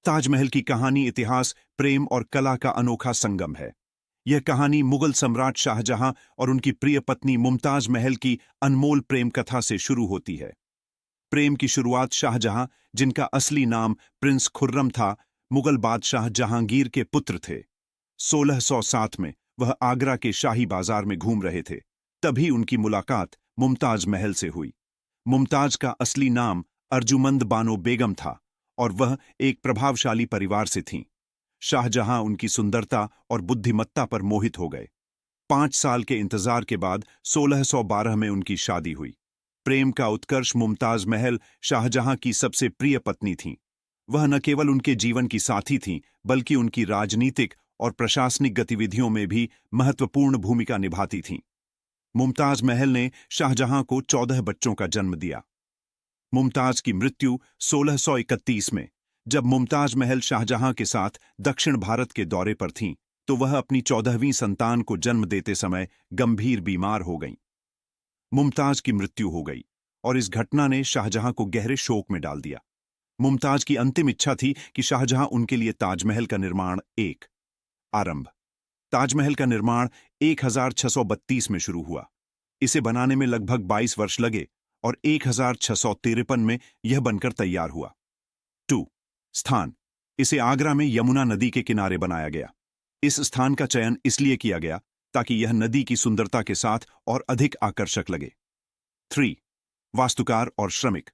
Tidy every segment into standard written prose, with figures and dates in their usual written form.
ताजमहल की कहानी इतिहास, प्रेम और कला का अनोखा संगम है। यह कहानी मुगल सम्राट शाहजहां और उनकी प्रिय पत्नी मुमताज महल की अनमोल प्रेम कथा से शुरू होती है। प्रेम की शुरुआत शाहजहां, जिनका असली नाम प्रिंस खुर्रम था, मुगल बादशाह जहांगीर के पुत्र थे। 1607 में वह आगरा के शाही बाजार में घूम रहे थे। तभी उनकी मुलाकात मुमताज महल से हुई। मुमताज का असली नाम अर्जुमंद बानो बेगम था और वह एक प्रभावशाली परिवार से थीं। शाहजहां उनकी सुंदरता और बुद्धिमत्ता पर मोहित हो गए। 5 साल के इंतजार के बाद 1612 में उनकी शादी हुई। प्रेम का उत्कर्ष मुमताज महल शाहजहां की सबसे प्रिय पत्नी थीं। वह न केवल उनके जीवन की साथी थीं, बल्कि उनकी राजनीतिक और प्रशासनिक गतिविधियों में भी महत्वपूर्ण भूमिका निभाती थीं। मुमताज महल ने शाहजहां को 14 बच्चों का जन्म दिया। मुमताज की मृत्यु 1631 में, जब मुमताज महल शाहजहां के साथ दक्षिण भारत के दौरे पर थीं, तो वह अपनी 14वीं संतान को जन्म देते समय गंभीर बीमार हो गईं। मुमताज की मृत्यु हो गई और इस घटना ने शाहजहां को गहरे शोक में डाल दिया। मुमताज की अंतिम इच्छा थी कि शाहजहां उनके लिए ताजमहल का निर्माण आरंभ। ताजमहल का निर्माण 1632 में शुरू हुआ। इसे बनाने में लगभग 22 वर्ष लगे और 1653 में यह बनकर तैयार हुआ। 2. स्थान: इसे आगरा में यमुना नदी के किनारे बनाया गया। इस स्थान का चयन इसलिए किया गया ताकि यह नदी की सुंदरता के साथ और अधिक आकर्षक लगे। 3. वास्तुकार और श्रमिक: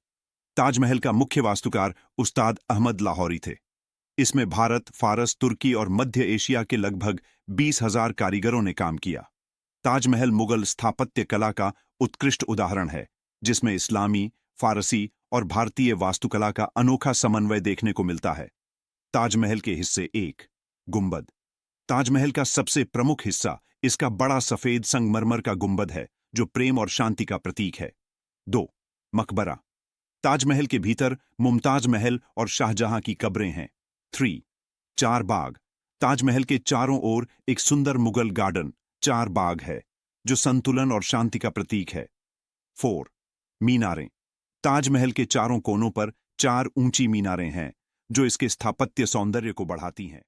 ताजमहल का मुख्य वास्तुकार उस्ताद अहमद लाहौरी थे। इसमें भारत, फारस, तुर्की और मध्य एशिया के लगभग 20,000 कारीगरों ने काम किया। ताजमहल मुगल स्थापत्य कला का उत्कृष्ट उदाहरण है, जिसमें इस्लामी, फारसी और भारतीय वास्तुकला का अनोखा समन्वय देखने को मिलता है। ताजमहल के हिस्से 1. गुंबद: ताजमहल का सबसे प्रमुख हिस्सा इसका बड़ा सफेद संगमरमर का गुंबद है, जो प्रेम और शांति का प्रतीक है। 2. मकबरा: ताजमहल के भीतर मुमताज महल और शाहजहां की कब्रें हैं। 3. चार बाग: ताजमहल के चारों ओर एक सुंदर मुगल गार्डन, चार बाग है, जो संतुलन और शांति का प्रतीक है। 4. मीनारें: ताजमहल के चारों कोनों पर 4 ऊंची मीनारें हैं, जो इसके स्थापत्य सौंदर्य को बढ़ाती हैं।